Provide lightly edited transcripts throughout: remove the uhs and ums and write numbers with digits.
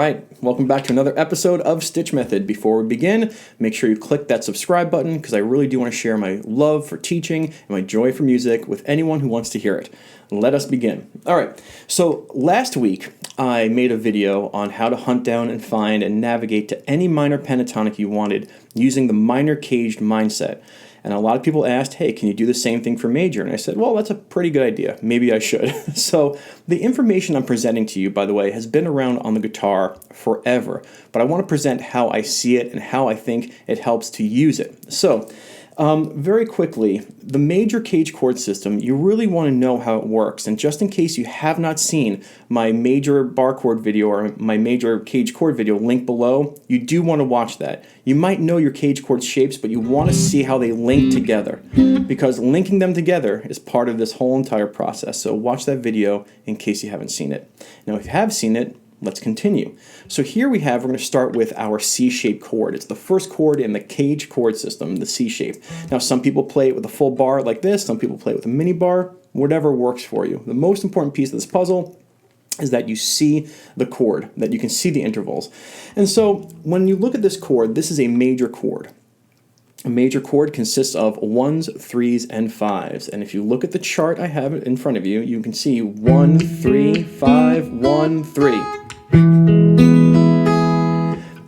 right, welcome back to another episode of StichMethod. Before we begin, make sure you click that subscribe button because I really do want to share my love for teaching and my joy for music with anyone who wants to hear it. Let us begin. All right, so last week I made a video on how to hunt down and find and navigate to any minor pentatonic you wanted using the minor caged mindset. And a lot of people asked, hey, can you do the same thing for major? And I said, well, that's a pretty good idea. Maybe I should. So the information I'm presenting to you, by the way, has been around on the guitar forever. But I want to present how I see it and how I think it helps to use it. So very quickly, the major cage chord system, you really want to know how it works. And just in case you have not seen my major bar chord video or my major cage chord video linked below, you do want to watch that. You might know your cage chord shapes, but you want to see how they link together because linking them together is part of this whole entire process. So watch that video in case you haven't seen it. Now, if you have seen it, let's continue. So here we're going to start with our C-shaped chord. It's the first chord in the cage chord system, the C shape. Now some people play it with a full bar like this, some people play it with a mini bar, whatever works for you. The most important piece of this puzzle is that you see the chord, that you can see the intervals. And so when you look at this chord, this is a major chord. A major chord consists of 1s, 3s, and 5s. And if you look at the chart I have in front of you, you can see 1, 3, 5, 1, 3.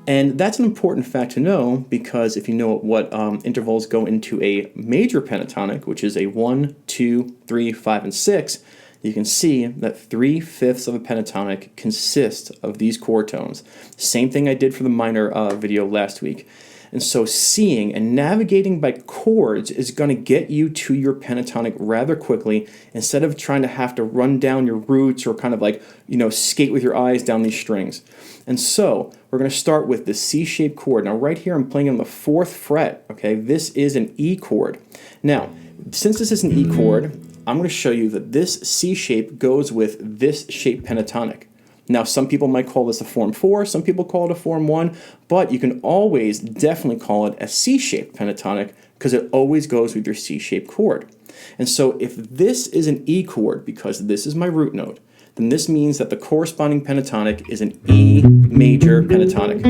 And that's an important fact to know because if you know what intervals go into a major pentatonic, which is a 1, 2, 3, 5, and 6, you can see that 3/5 of a pentatonic consists of these chord tones. Same thing I did for the minor video last week. And so seeing and navigating by chords is going to get you to your pentatonic rather quickly instead of trying to have to run down your roots or kind of like, skate with your eyes down these strings. And so we're going to start with the C-shaped chord. Now right here I'm playing on the 4th fret, okay? This is an E chord. Now, since this is an E chord, I'm going to show you that this C shape goes with this shaped pentatonic. Now, some people might call this a form 4, some people call it a form 1, but you can always definitely call it a C-shaped pentatonic because it always goes with your C-shaped chord. And so if this is an E chord, because this is my root note, then this means that the corresponding pentatonic is an E major pentatonic.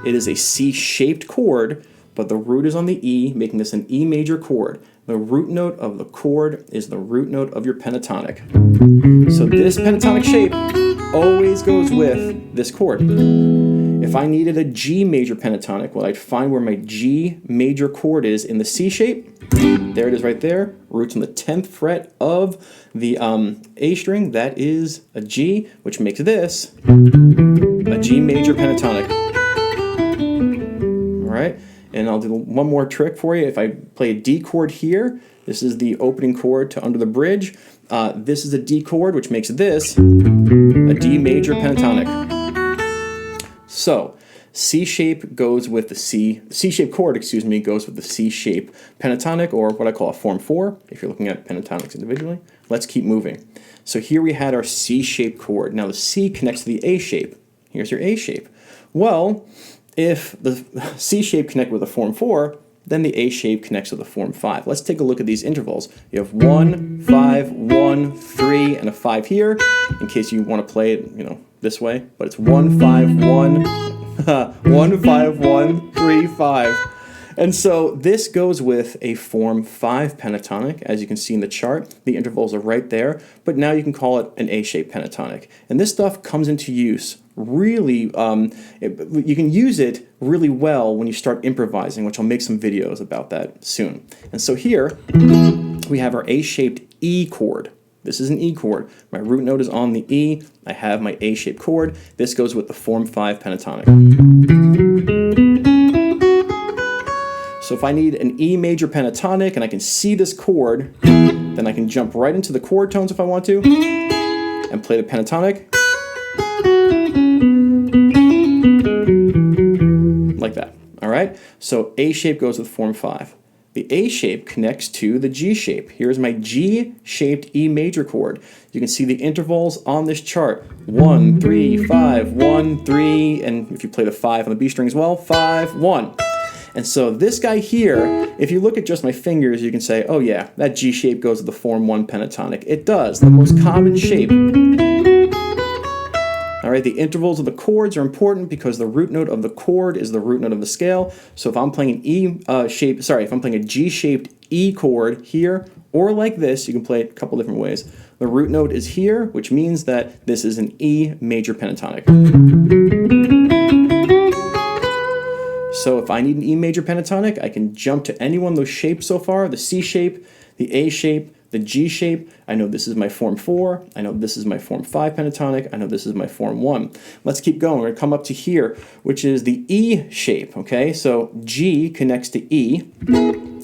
It is a C-shaped chord, but the root is on the E, making this an E major chord. The root note of the chord is the root note of your pentatonic. So this pentatonic shape always goes with this chord. If I needed a G major pentatonic, well, I'd find where my G major chord is in the C shape. There it is right there. Root's on the 10th fret of the A string. That is a G, which makes this a G major pentatonic. All right. And I'll do one more trick for you. If I play a D chord here, this is the opening chord to Under the Bridge. This is a D chord, which makes this a D major pentatonic. So C shape goes with the C-shaped chord, goes with the C shape pentatonic, or what I call a form 4, if you're looking at pentatonics individually. Let's keep moving. So here we had our C-shaped chord. Now the C connects to the A shape. Here's your A shape. Well, if the C shape connects with a form 4, then the A shape connects with a form 5. Let's take a look at these intervals. You have 1, 5, 1, 3, and a 5 here, in case you want to play it, this way. But it's 1, 5, 1, 1, 5, 1, 3, 5. And so this goes with a form 5 pentatonic. As you can see in the chart, the intervals are right there, but now you can call it an A-shaped pentatonic. And this stuff comes into use really, you can use it really well when you start improvising, which I'll make some videos about that soon. And so here we have our A-shaped E chord. This is an E chord. My root note is on the E. I have my A-shaped chord. This goes with the form 5 pentatonic. So if I need an E major pentatonic and I can see this chord, then I can jump right into the chord tones if I want to and play the pentatonic like that. All right? So A shape goes with form 5. The A shape connects to the G shape. Here's my G-shaped E major chord. You can see the intervals on this chart. 1, 3, 5, 1, 3, and if you play the 5 on the B string as well, 5, 1. And so this guy here, if you look at just my fingers, you can say, oh yeah, that G shape goes with the form 1 pentatonic. It does, the most common shape. All right, the intervals of the chords are important because the root note of the chord is the root note of the scale. So if I'm playing if I'm playing a G-shaped E chord here, or like this, you can play it a couple different ways. The root note is here, which means that this is an E major pentatonic. So if I need an E major pentatonic, I can jump to any one of those shapes so far, the C shape, the A shape, the G shape. I know this is my form 4. I know this is my form 5 pentatonic. I know this is my form 1. Let's keep going. We're going to come up to here, which is the E shape, okay? So G connects to E.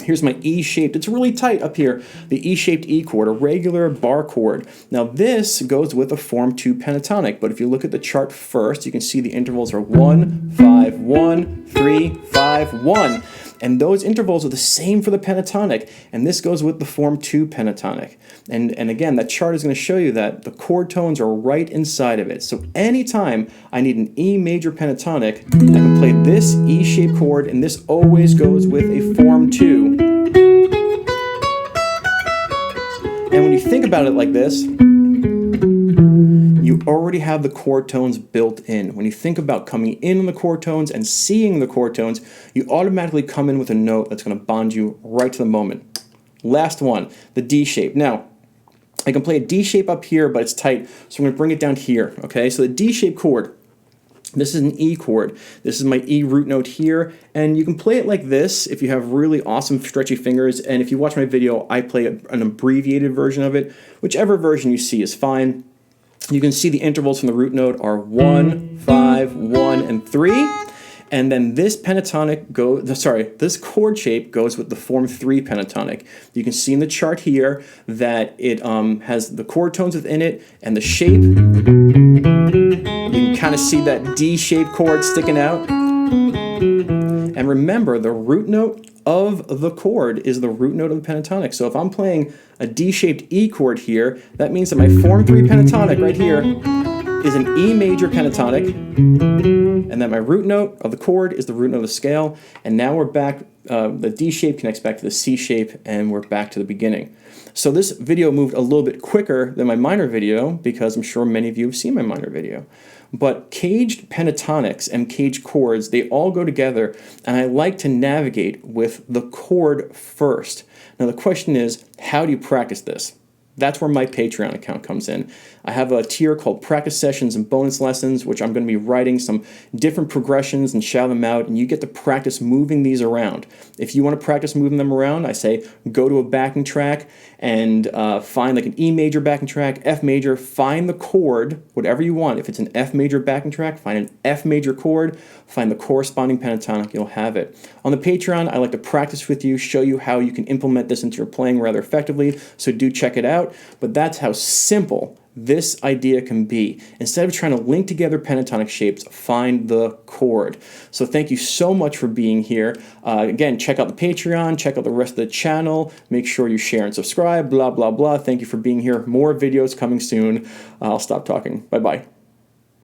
Here's my E shaped. It's really tight up here. The E shaped E chord, a regular bar chord. Now this goes with a form 2 pentatonic, but if you look at the chart first, you can see the intervals are 1, 5, 1, 3, 5, 1. And those intervals are the same for the pentatonic, and this goes with the form 2 pentatonic. And again, that chart is going to show you that the chord tones are right inside of it. So anytime I need an E major pentatonic, I can play this E-shaped chord, and this always goes with a form 2. And when you think about it like this, you already have the chord tones built in. When you think about coming in on the chord tones and seeing the chord tones, you automatically come in with a note that's going to bond you right to the moment. Last one, the D shape. Now, I can play a D shape up here, but it's tight, so I'm going to bring it down here, okay? So the D shape chord, this is an E chord. This is my E root note here, and you can play it like this if you have really awesome stretchy fingers, and if you watch my video, I play an abbreviated version of it. Whichever version you see is fine. You can see the intervals from the root note are 1, 5, 1, and 3. And then this this chord shape goes with the form 3 pentatonic. You can see in the chart here that it has the chord tones within it and the shape. You can kind of see that D-shaped chord sticking out. And remember, the root note of the chord is the root note of the pentatonic. So if I'm playing a D-shaped E chord here, that means that my form 3 pentatonic right here is an E major pentatonic, and then my root note of the chord is the root note of the scale, and now we're back, the D shape connects back to the C shape, and we're back to the beginning. So this video moved a little bit quicker than my minor video, because I'm sure many of you have seen my minor video. But caged pentatonics and caged chords, they all go together, and I like to navigate with the chord first. Now the question is, how do you practice this? That's where my Patreon account comes in. I have a tier called Practice Sessions and Bonus Lessons, which I'm going to be writing some different progressions and shout them out, and you get to practice moving these around. If you want to practice moving them around, I say go to a backing track and find like an E major backing track, F major, find the chord, whatever you want. If it's an F major backing track, find an F major chord, find the corresponding pentatonic, you'll have it. On the Patreon, I like to practice with you, show you how you can implement this into your playing rather effectively, so do check it out. But that's how simple this idea can be. Instead of trying to link together pentatonic shapes, find the chord. So thank you so much for being here. Again, check out the Patreon, check out the rest of the channel, make sure you share and subscribe, blah, blah, blah. Thank you for being here. More videos coming soon. I'll stop talking. Bye-bye.